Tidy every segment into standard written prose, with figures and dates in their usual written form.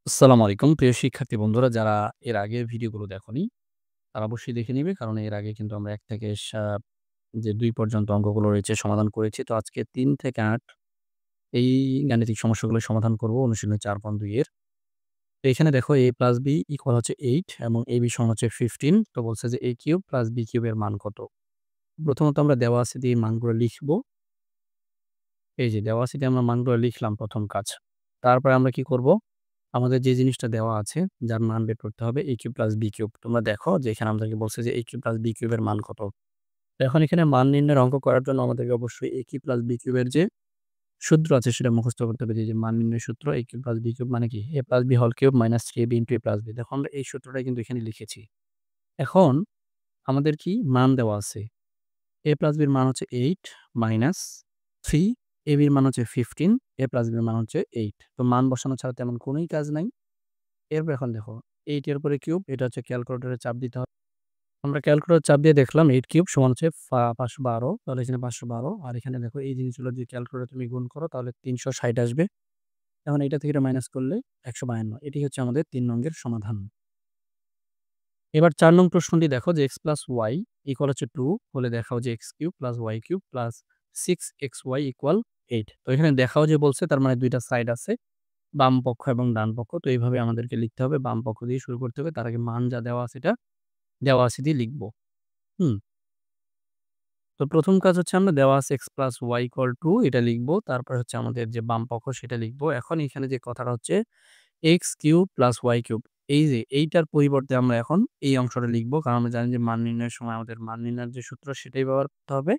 আসসালামু আলাইকুম প্রিয় শিক্ষার্থী বন্ধুরা যারা এর আগের ভিডিওগুলো দেখোনি, তারা অবশ্যই দেখে নিবে। কারণ এর আগে কিন্তু আমরা ১ থেকে যে ২ পর্যন্ত অঙ্কগুলো রয়েছে সমাধান করেছি। তো আজকে ৩ থেকে ৮ এই গাণিতিক সমস্যাগুলো সমাধান করব অনুশীলনী ৪.২ এর। তো এখানে দেখো a প্লাস b ইকুয়াল হচ্ছে 8 এবং ab সমান হচ্ছে 15। তো বলছে যে a cube plus b cube এর মান কত? প্রথমত আমরা দেওয়া আছে দিয়ে মানগুলো লিখব। এই যে দেওয়া আছে দিয়ে আমরা মানগুলো লিখলাম ১ম কাজ। তারপরে আমরা কি করব? আমাদের যে জিনিসটা দেওয়া আছে, যার মান বের করতে হবে a cube plus b cube. তোমরা দেখো যে এখানে আমাদেরকে বলছে যে a cube plus b cube এর মান কত? তো এখন এখানে মান নির্ণয়ের অঙ্ক করার জন্য আমাদেরকে অবশ্যই a cube plus b cube এর যে সূত্র আছে সেটা মুখস্থ করতে হবে। যে মান নির্ণয়ের সূত্র a cube plus b cube মানে কি? a plus b whole cube minus 3ab into a plus b। দেখো আমরা এই সূত্রটাই কিন্তু এখানে লিখেছি। এখন আমাদের কি মান দেওয়া আছে। a প্লাস b এর মান হচ্ছে 8 মাইনাস 3, ab এর মান হচ্ছে 15, a প্লাস b এর মান হচ্ছে 8। তো মান বসানো ছাড়া তেমন কোনই কাজ নাই। এরপর এখন দেখো 8 এর উপরে কিউব, এটা হচ্ছে ক্যালকুলেটরে চাপ দিতে হবে। আমরা ক্যালকুলেটরে চাপ দিয়ে দেখলাম 8 কিউব সমান হচ্ছে ৫১২। তাহলে এখানে ৫১২ আর এখানে দেখো এই জিনিসগুলো যদি ক্যালকুলেটরে তুমি গুণ করো তাহলে ৩৬০ আসবে। এখন এটা থেকে এটা মাইনাস করলে ১৫২। এটি হচ্ছে আমাদের ৩ নংয়ের সমাধান। এবার ৪ নং প্রশ্নটি দেখো যে x প্লাস y ইকুয়াল হচ্ছে 2 হলে দেখাও যে x cube plus y cube plus 6xy equal 8। তো এখানে দেখাও যে বলছে, তার মানে ২ টা সাইড আছে। বাম পক্ষ এবং ডান পক্ষ। তো এইভাবে আমাদেরকে লিখতে হবে। বাম পক্ষ দিয়ে শুরু করতে হবে। তার আগে মান যা দেওয়া আছে এটা দেওয়া আছে দিয়ে লিখব। হুম? তো ১ম কাজ হচ্ছে আমরা দেওয়া আছে x plus y equal to এটা লিখব। তারপর হচ্ছে আমাদের যে বাম পক্ষ সেটা লিখব। এখন এখানে যে কথাটা হচ্ছে x cube plus y cube. এই যে এইটার পরিবর্তে আমরা এখন এই অংশটা লিখব। কারণ আমরা জানি যে মান নির্ণয়ের সময় আমাদের মান নির্ণয়ের যে সূত্র সেটাই ব্যবহার করতে হবে।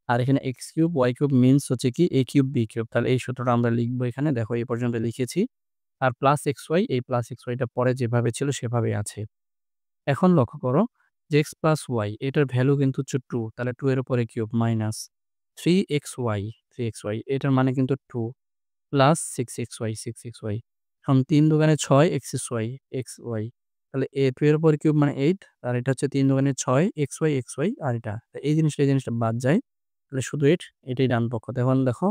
আর এখানে x cube y cube means হচ্ছে কি a কিউব b কিউব। তাহলে এই সূত্রটা আমরা লিখব এখানে। দেখো এই পর্যন্ত লিখেছি। আর প্লাস xy, এই প্লাস xy টা পরে যেভাবে ছিল সেভাবেই আছে। এখন লক্ষ্য করো যে x প্লাস y এটার ভ্যালু কিন্তু হচ্ছে 2। তাহলে 2 এর উপরে কিউব মাইনাস 3xy, 3xy এটার মানে কিন্তু 2 প্লাস 6xy, 6xy এখন ৩ দুগুণে ৬ xy, xy তাহলে 2 এর উপরে কিউব মানে 8 আর এটা হচ্ছে ৩ দুগুণে ৬ xy, xy আর এটা। এই জিনিসটা বাদ যায়। তাহলে শুধু এটাই ডান পক্ষ। এখন দেখো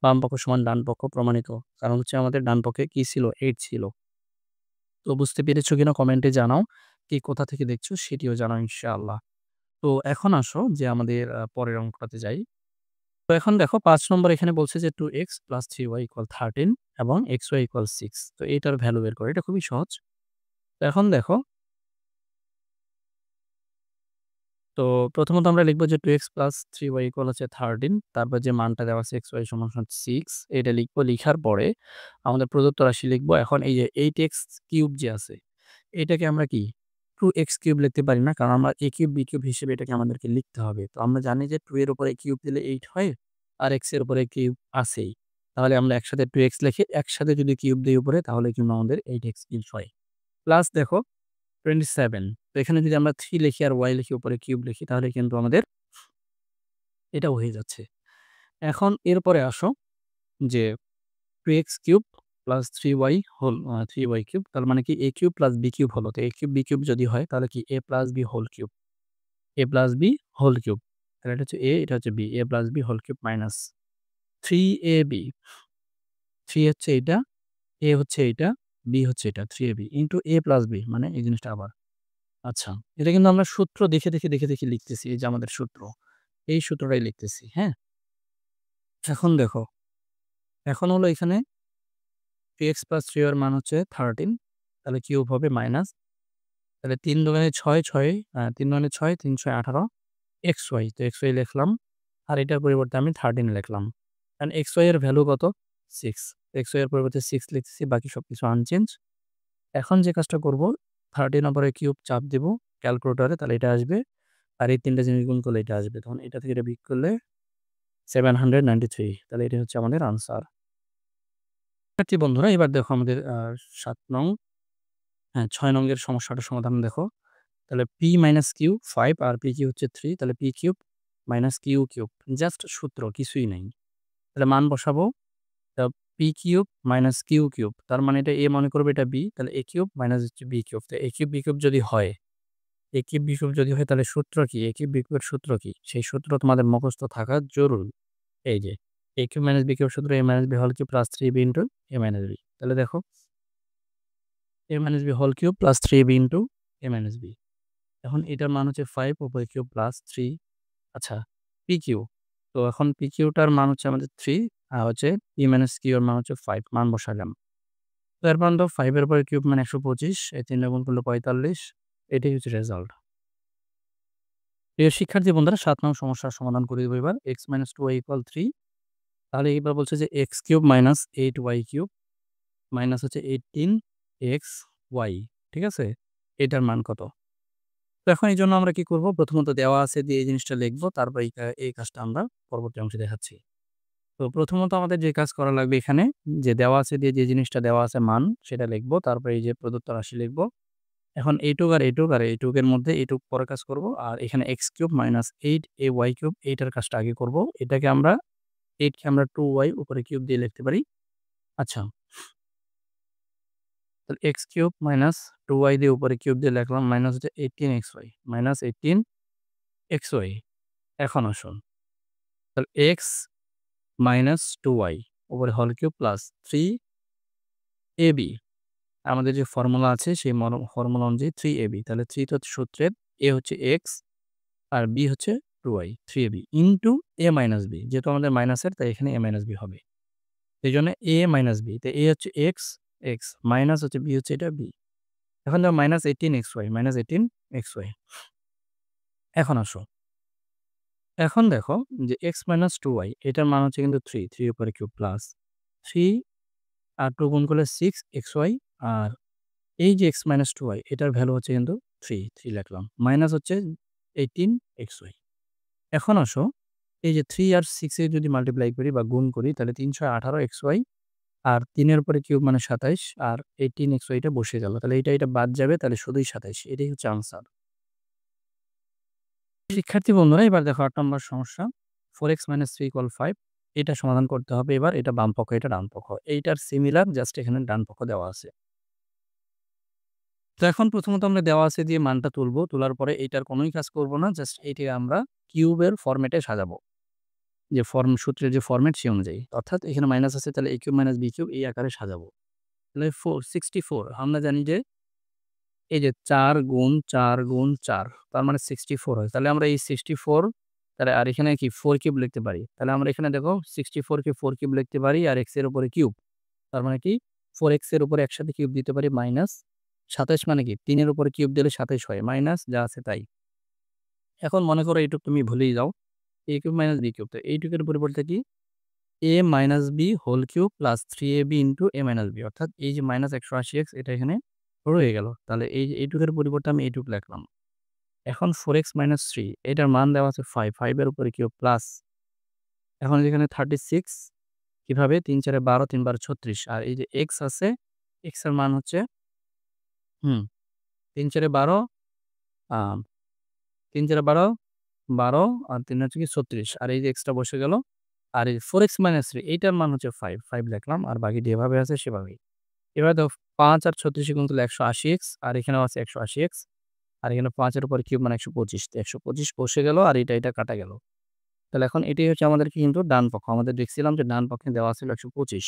বাম পক্ষ সমান ডান পক্ষ প্রমাণিত। কারণ হচ্ছে আমাদের ডান পক্ষে কি ছিল? 8 ছিল। তো বুঝতে পেরেছো কিনা কমেন্টে জানাও। কে কোথা থেকে দেখছো সেটিও জানাও ইনশাআল্লাহ। তো এখন আসো যে আমাদের পরের অঙ্কটাতে যাই। তো এখন দেখো ৫ নম্বর এখানে বলছে যে 2x + 3y = 13 এবং xy = 6। তো এটার ভ্যালু বের করো। এটা খুবই সহজ। তো এখন দেখো, তো প্রথমত আমরা লিখব যে 2x + 3y = হচ্ছে 13। তারপর যে মানটা দেওয়া আছে xy = 6 এটা লিখব। লিখার পরে আমাদের প্রদত্ত রাশি লিখব। এখন এই যে 8x³ যে আছে এটাকে আমরা কি 2x³ লিখতে পারি না। কারণ আমরা a³ b³ হিসেবে এটাকে আমাদেরকে লিখতে হবে। তো আমরা জানি যে 2 এর উপরে কিউব দিলে 8 হয় আর x এর উপরে কিউব আছেই। তাহলে আমরা একসাথে 2x লিখে একসাথে যদি কিউব দেই উপরে তাহলে কিন্তু আমাদের 8x³ হয়। প্লাস দেখো 27। তো এখানে যদি আমরা 3 লিখি আর y লিখি উপরে কিউব লিখি তাহলে কিন্তু আমাদের এটাও হয়ে যাচ্ছে। এখন এরপরে আসো যে 2x³ + 3y হোল 3y³ তার মানে কি a³ + b³ হলো। তো a³ b³ যদি হয় তাহলে কি a + b whole cube, a + b whole cube. তাহলে এটা হচ্ছে a, এটা হচ্ছে b, a + b whole cube minus 3ab, 3 হচ্ছে এইটা, a হচ্ছে এইটা, b হচ্ছে এটা 3ab ইন্টু a + b মানে এই জিনিসটা আবার। আচ্ছা, এটা কিন্তু আমরা সূত্র দেখে লিখতেছি। এই যে আমাদের সূত্র, এই সূত্রটাই লিখতেছি, হ্যাঁ? এখন দেখো, এখন হলো এখানে 3x + 3y এর মান হচ্ছে 13 তাহলে কিউব হবে মাইনাস, তাহলে ৩ দুগুণে ৬, ৬ ৩ দুগুণে ৬, ৩ ৬ 18 xy তো xy লিখলাম। আর এটার পরিবর্তে আমি 13 লিখলাম। কারণ xy এর ভ্যালু কত? 6 xy এর পরিবর্তে 6 লিখতেছি, বাকি সবকিছু আনচেঞ্জ। এখন যে কাজটা করব 13 এর উপরে কিউব চাপ দিব ক্যালকুলেটরে তাহলে এটা আসবে। আর এই ৩ টা জিনিস গুণ করলে এটা আসবে। তখন এটা থেকে এটা বিয়োগ করলে 793 তাহলে এটাই হচ্ছে আমাদের আনসার। শিক্ষার্থী বন্ধুরা এবার দেখো আমাদের ৭ নং, হ্যাঁ ৬ নং এর সমস্যাটার সমাধান দেখো। তাহলে p - q 5 আর p কি হচ্ছে 3 তাহলে p³ - q³ জাস্ট সূত্র কিছুই নাই। তাহলে মান বসাবো। তা p³ - q³ তার মানে এটা a মনে করবে এটা b তাহলে a³ মাইনাস হচ্ছে b³ তো a³ b³ যদি হয়, a³ b³ যদি হয় তাহলে সূত্র কি? a³ b³ এর সূত্র কি? সেই সূত্র তোমাদের মুখস্থ থাকা জরুরি। এই যে a³ - b³ সূত্র a - b whole cube plus 3b into a - b তাহলে দেখো a minus b whole cube plus 3ab into a minus b। এখন এটার মান হচ্ছে 5 উপরে কিউব প্লাস 3। আচ্ছা, pq। তো এখন pq টার মান হচ্ছে আমাদের 3 আর হচ্ছে p minus q এর মান হচ্ছে 5, মান বসালাম। তো এর মান তো 5 এর উপরে কিউব মানে 125, এই 3 গুণ করলে 45। এটাই হচ্ছে রেজাল্ট। প্রিয় শিক্ষার্থী বন্ধুরা, ৭ নং সমস্যার সমাধান করে দেব এবার। x - 2y = 3। তাহলে এবার বলছে যে x cube minus 8y cube minus হচ্ছে 18xy, ঠিক আছে? এটার মান কত? তো এখন এইজন্য আমরা কি করব? প্রথমত দেওয়া আছে দিয়ে এই জিনিসটা লিখব। তারপর এই কাজটা আমরা পরবর্তী অংশে দেখাচ্ছি। তো প্রথমত আমাদের যে কাজ করা লাগবে এখানে, যে দেওয়া আছে দিয়ে যে জিনিসটা দেওয়া আছে মান সেটা লিখব। তারপর এই যে প্রদত্ত রাশি লিখব। এখন এইটুক আর এইটুক আর এইটুকের মধ্যে এইটুক পরে কাজ করব। আর এখানে x cube minus 8ay cube এইটার কাজটা আগে করব। এটাকে আমরা 8 কে আমরা 2y উপরে কিউব দিয়ে লিখতে পারি। আচ্ছা, তাহলে x কিউব মাইনাস 2y দিয়ে উপরে কিউব দিয়ে লিখলাম, মাইনাস হচ্ছে 18xy মাইনাস 18xy। এখন আসুন, তাহলে x মাইনাস 2y উপরে হোল কিউব প্লাস 3ab। আমাদের যে ফর্মুলা আছে সেই ফর্মুলা অনুযায়ী 3ab, তাহলে 3 তো সূত্রের, a হচ্ছে x আর b হচ্ছে 2y, 3ab into a minus b। যেহেতু আমাদের মাইনাসের তাই এখানে a মাইনাস b হবে। এই জন্য a মাইনাস b, তো a হচ্ছে x মাইনাস হচ্ছে b হচ্ছে এটা b। এখন দেখো মাইনাস 18xy মাইনাস 18xy। এখন আসো, এখন দেখো যে x মাইনাস 2y এটার মান হচ্ছে কিন্তু 3 উপরে কিউব প্লাস 3 আর 2 গুণ করলে 6xy। আর এই যে x মাইনাস 2y এটার ভ্যালু হচ্ছে কিন্তু 3 লিখলাম, মাইনাস হচ্ছে 18xy। এখন আসো, এই যে 3 আর 6 এ যদি মাল্টিপ্লাই করি বা গুণ করি তাহলে 3 6 18xy আর 3 এর উপরে কিউব মানে 27 আর 18xy এটা বসে গেল। তাহলে এটা বাদ যাবে, তাহলে শুধুই 27। এটাই হচ্ছে আনসার। শিক্ষার্থী বন্ধুরা, এবার দেখো ৮ নম্বর সমস্যা। 4x - 3 = 5। এটা সমাধান করতে হবে এবার। এটা বাম পক্ষ, এটা ডান পক্ষ। এইটার সিমিলার, জাস্ট এখানে ডান পক্ষ দেওয়া আছে। তো এখন প্রথমত আমরা দেওয়া আছে দিয়ে মানটা তুলবো। তোলার পরে এইটার কোনোই কাজ করব না। জাস্ট এইটাকে আমরা কিউবের ফরম্যাটে সাজাবো। যে সূত্রের যে ফরম্যাট সেই অনুযায়ী। অর্থাৎ এখানে মাইনাস আছে, তাহলে a cube minus b cube এই আকারে সাজাবো। তাহলে 64 আমরা জানি যে এই যে 4 গুণ 4 গুণ 4 তার মানে 64 হয়। তাহলে আমরা এই 64, তাহলে আর এখানে কি 4 কিউব লিখতে পারি। তাহলে আমরা এখানে দেখো 64 কে 4 কিউব লিখতে পারি আর x এর উপরে কিউব। তার মানে কি 4x এর উপরে একসাথে কিউব দিতে পারি, মাইনাস 27 মানে কি 3 এর উপরে কিউব দিলে 27 হয়, মাইনাস যা আছে তাই। এখন মনে করো এইটুক তুমি ভুলেই যাও। a cube minus b cube, তো এইটুকের পরিবর্তে কি a minus b whole cube plus 3ab into a minus b, অর্থাৎ এই যে মাইনাস 180x এটা এখানে রয়ে গেল। তাহলে এই যে এইটুকের পরিবর্তে আমি এইটুক লিখলাম। এখন 4x - 3 এটার মান দেওয়া আছে 5 এর উপরে কিউব প্লাস, এখন যেখানে 36 কিভাবে ৩ 4 এ 12 ৩ 12 36 আর এই যে x আছে, x এর মান হচ্ছে ৩ 4 এ 12 আ ৩ 4 এ 12 12 আর ৩ হচ্ছে কি 36 আর এই যে x টা বসে গেল। আর এই 4x - 3 এইটার মান হচ্ছে 5 লিখলাম আর বাকিটি যেভাবে আছে সেভাবেই। এবার দেখো ৫ আর ৩৬ গুণ করলে ১৮০x আর এখানেও আছে ১৮০x আর এখানে ৫ এর উপর কিউব মানে ১২৫, তো ১২৫ বসে গেল আর এটা কাটা গেল। তাহলে এখন এটাই হচ্ছে আমাদের কি কিন্তু ডান পক্ষ। আমাদের দেখছিলাম যে ডান পক্ষে দেওয়া ছিল ১২৫।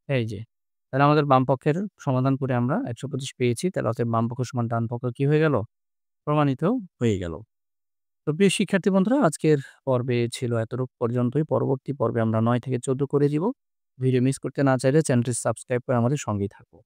এই যে। তাহলে আমাদের বাম পক্ষের সমাধান করে আমরা ১২৫ পেয়েছি। তাহলে অতএব বাম পক্ষ সমান ডান পক্ষ কি হয়ে গেল? প্রমাণিত হয়ে গেল। তো প্রিয় শিক্ষার্থী বন্ধুরা, আজকের পর্বে ছিল এতটুকু পর্যন্তই। পরবর্তী পর্বে আমরা ৯ থেকে ১৪ করে দিব। ভিডিও মিস করতে না চাইলে চ্যানেলটি সাবস্ক্রাইব করে আমাদের সঙ্গেই থাকুন।